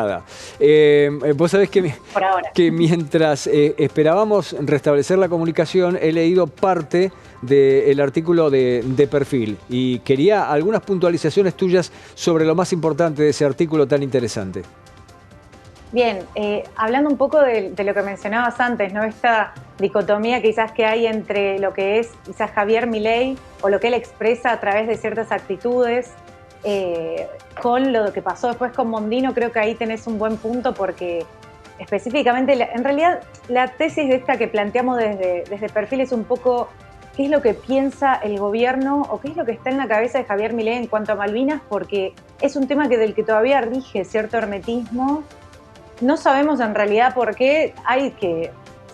Nada. Vos sabés que, Por ahora. que mientras esperábamos restablecer la comunicación, he leído parte del artículo de Perfil y quería algunas puntualizaciones tuyas sobre lo más importante de ese artículo tan interesante. Bien, hablando un poco de lo que mencionabas antes, ¿no? Esta dicotomía quizás que hay entre lo que es quizás Javier Milei o lo que él expresa a través de ciertas actitudes con lo que pasó después con Mondino. Creo que ahí tenés un buen punto porque específicamente, en realidad la tesis de esta que planteamos desde Perfil es un poco qué es lo que piensa el gobierno o qué es lo que está en la cabeza de Javier Milei en cuanto a Malvinas, porque es un tema del que todavía rige cierto hermetismo. No sabemos en realidad por qué, hay que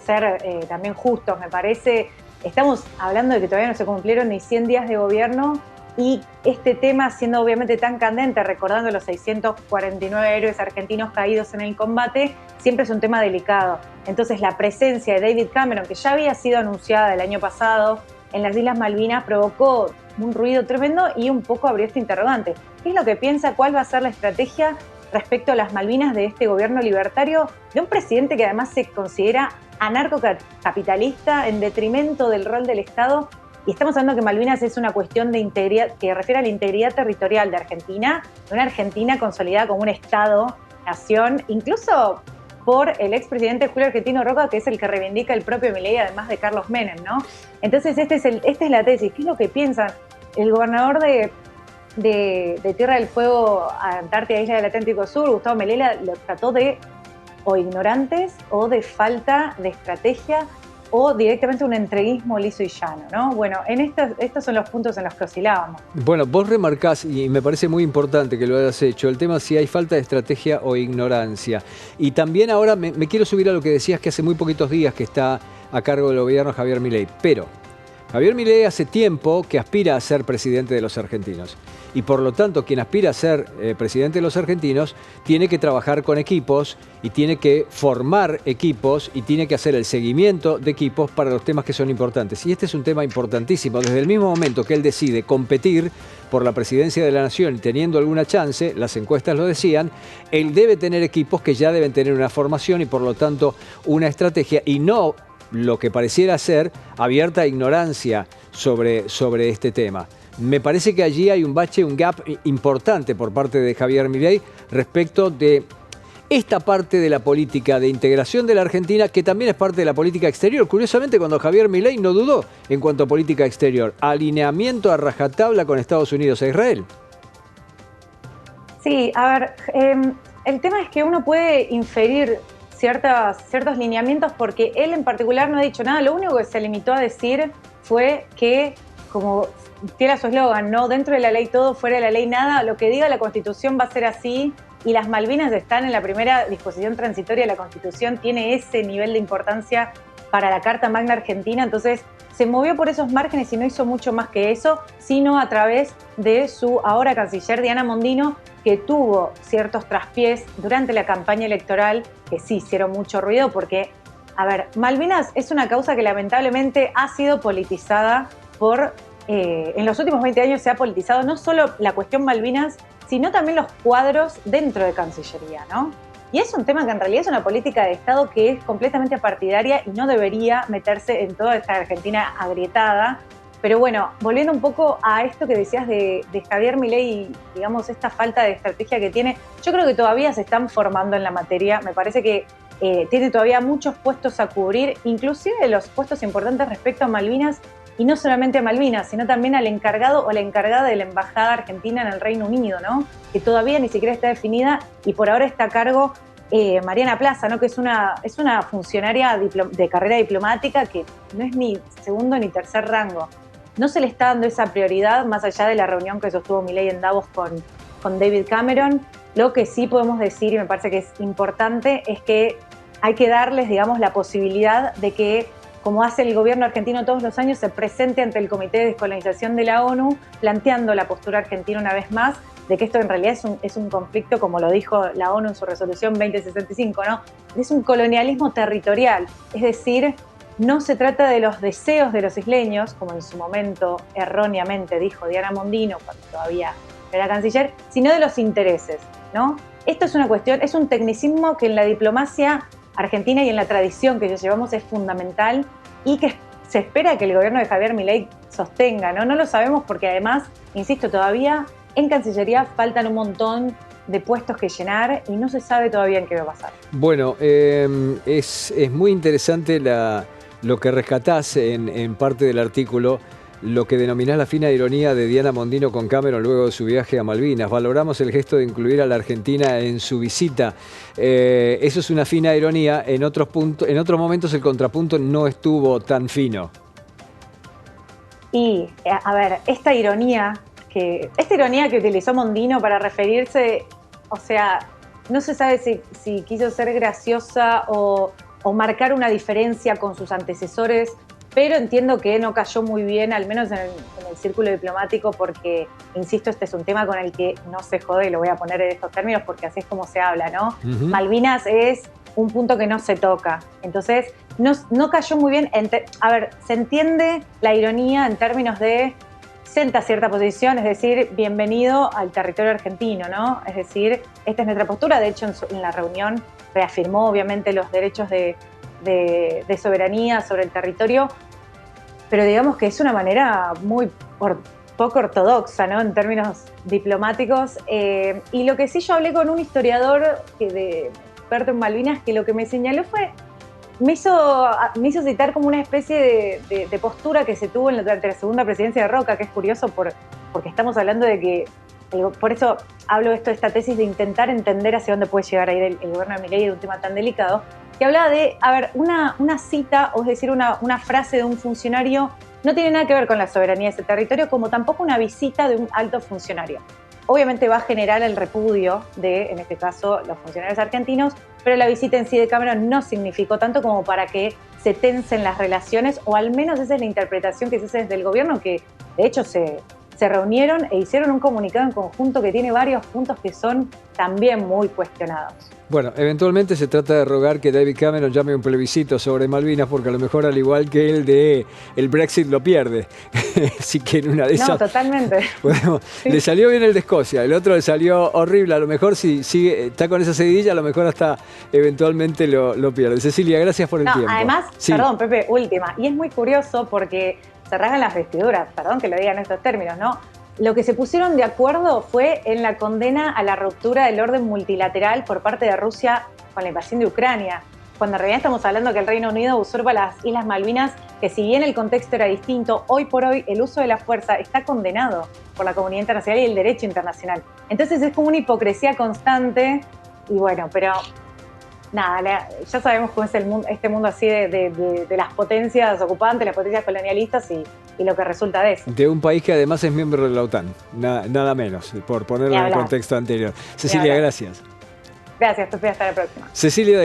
ser también justos, me parece. Estamos hablando de que todavía no se cumplieron ni 100 días de gobierno y este tema siendo obviamente tan candente, recordando los 649 héroes argentinos caídos en el combate, siempre es un tema delicado. Entonces la presencia de David Cameron, que ya había sido anunciada el año pasado en las Islas Malvinas, provocó un ruido tremendo y un poco abrió este interrogante. ¿Qué es lo que piensa? ¿Cuál va a ser la estrategia respecto a las Malvinas de este gobierno libertario, de un presidente que además se considera anarcocapitalista en detrimento del rol del Estado? Y estamos hablando que Malvinas es una cuestión de integridad, que refiere a la integridad territorial de Argentina, de una Argentina consolidada como un Estado-nación, incluso por el expresidente Julio Argentino Roca, que es el que reivindica el propio Milei, además de Carlos Menem, ¿no? Entonces esta es la tesis. ¿Qué es lo que piensan? El gobernador de Tierra del Fuego, Antártida, Isla del Atlántico Sur, Gustavo Melella, lo trató de o ignorantes o de falta de estrategia o directamente un entreguismo liso y llano, ¿no? Bueno, estos son los puntos en los que oscilábamos. Bueno, vos remarcás, y me parece muy importante que lo hayas hecho, el tema si hay falta de estrategia o ignorancia. Y también ahora me quiero subir a lo que decías, que hace muy poquitos días que está a cargo del gobierno Javier Milei, pero Javier Milei hace tiempo que aspira a ser presidente de los argentinos y por lo tanto quien aspira a ser presidente de los argentinos tiene que trabajar con equipos y tiene que formar equipos y tiene que hacer el seguimiento de equipos para los temas que son importantes. Y este es un tema importantísimo. Desde el mismo momento que él decide competir por la presidencia de la nación y teniendo alguna chance, las encuestas lo decían, él debe tener equipos que ya deben tener una formación y por lo tanto una estrategia y no lo que pareciera ser abierta ignorancia sobre este tema. Me parece que allí hay un bache, un gap importante por parte de Javier Milei respecto de esta parte de la política de integración de la Argentina, que también es parte de la política exterior. Curiosamente, cuando Javier Milei no dudó en cuanto a política exterior, alineamiento a rajatabla con Estados Unidos e Israel. Sí, a ver, el tema es que uno puede inferir ciertos lineamientos porque él en particular no ha dicho nada. Lo único que se limitó a decir fue que, como fiel a su eslogan, ¿no? Dentro de la ley todo, fuera de la ley nada. Lo que diga la Constitución va a ser así y las Malvinas están en la primera disposición transitoria de la Constitución. Tiene ese nivel de importancia para la Carta Magna Argentina. Entonces se movió por esos márgenes y no hizo mucho más que eso, sino a través de su ahora canciller Diana Mondino, que tuvo ciertos traspiés durante la campaña electoral que sí hicieron mucho ruido porque, a ver, Malvinas es una causa que lamentablemente ha sido politizada en los últimos 20 años se ha politizado no solo la cuestión Malvinas, sino también los cuadros dentro de Cancillería, ¿no? Y es un tema que en realidad es una política de Estado que es completamente partidaria y no debería meterse en toda esta Argentina agrietada. Pero bueno, volviendo un poco a esto que decías de Javier Milei, digamos, esta falta de estrategia que tiene, yo creo que todavía se están formando en la materia. Me parece que tiene todavía muchos puestos a cubrir, inclusive los puestos importantes respecto a Malvinas, y no solamente a Malvinas, sino también al encargado o la encargada de la Embajada Argentina en el Reino Unido, ¿no? Que todavía ni siquiera está definida y por ahora está a cargo Mariana Plaza, ¿no? Que es una funcionaria de carrera diplomática que no es ni segundo ni tercer rango. No se le está dando esa prioridad más allá de la reunión que sostuvo Milei en Davos con David Cameron. Lo que sí podemos decir, y me parece que es importante, es que hay que darles, digamos, la posibilidad de que, como hace el gobierno argentino todos los años, se presente ante el Comité de Descolonización de la ONU, planteando la postura argentina una vez más, de que esto en realidad es un conflicto, como lo dijo la ONU en su resolución 2065, ¿no? Es un colonialismo territorial, es decir, no se trata de los deseos de los isleños, como en su momento erróneamente dijo Diana Mondino cuando todavía era canciller, sino de los intereses, ¿no? esto es una cuestión, es un tecnicismo que en la diplomacia argentina y en la tradición que llevamos es fundamental y que se espera que el gobierno de Javier Milei sostenga, ¿no? No lo sabemos porque además, insisto, todavía en Cancillería faltan un montón de puestos que llenar y no se sabe todavía en qué va a pasar. Bueno, es muy interesante lo que rescatás en parte del artículo, lo que denominás la fina ironía de Diana Mondino con Cameron luego de su viaje a Malvinas. Valoramos el gesto de incluir a la Argentina en su visita. Eso es una fina ironía. En otros momentos el contrapunto no estuvo tan fino. Y, a ver, esta ironía que utilizó Mondino para referirse, o sea, no se sabe si quiso ser graciosa o marcar una diferencia con sus antecesores, pero entiendo que no cayó muy bien, al menos en el círculo diplomático, porque, insisto, este es un tema con el que no se jode, y lo voy a poner en estos términos porque así es como se habla, ¿no? Malvinas es un punto que no se toca. Entonces, no cayó muy bien. A ver, se entiende la ironía en términos de senta cierta posición, es decir, bienvenido al territorio argentino, ¿no? Es decir, esta es nuestra postura. De hecho, en la reunión reafirmó, obviamente, los derechos de soberanía sobre el territorio, pero digamos que es una manera muy poco ortodoxa, ¿no? En términos diplomáticos. Y lo que sí, yo hablé con un historiador experto en Malvinas, que lo que me señaló fue, me hizo citar como una especie de postura que se tuvo durante la segunda presidencia de Roca, que es curioso porque estamos hablando de que, por eso hablo de esta tesis de intentar entender hacia dónde puede llegar a ir el gobierno de Milei en un tema tan delicado, que hablaba de, a ver, una cita, o es decir, una frase de un funcionario no tiene nada que ver con la soberanía de ese territorio, como tampoco una visita de un alto funcionario. Obviamente va a generar el repudio de, en este caso, los funcionarios argentinos, pero la visita en sí de Cameron no significó tanto como para que se tensen las relaciones, o al menos esa es la interpretación que se hace desde el gobierno, que de hecho se reunieron e hicieron un comunicado en conjunto que tiene varios puntos que son también muy cuestionados. Bueno, eventualmente se trata de rogar que David Cameron llame un plebiscito sobre Malvinas, porque a lo mejor, al igual que el Brexit lo pierde. Así que en una de esas... No, totalmente. Bueno, sí. Le salió bien el de Escocia, el otro le salió horrible. A lo mejor si está con esa seguidilla, a lo mejor hasta eventualmente lo pierde. Cecilia, gracias por el tiempo. Además, sí. Perdón, Pepe, última. Y es muy curioso porque se rasgan las vestiduras, perdón que lo diga en estos términos, ¿no? Lo que se pusieron de acuerdo fue en la condena a la ruptura del orden multilateral por parte de Rusia con la invasión de Ucrania, cuando en realidad estamos hablando que el Reino Unido usurpa las Islas Malvinas, que si bien el contexto era distinto, hoy por hoy el uso de la fuerza está condenado por la comunidad internacional y el derecho internacional. Entonces es como una hipocresía constante y bueno, pero nada, ya sabemos cómo es este mundo así de las potencias ocupantes, las potencias colonialistas y lo que resulta de eso. De un país que además es miembro de la OTAN, nada menos, por ponerlo en el contexto anterior. Cecilia, gracias. Gracias, Pepe, hasta la próxima. Cecilia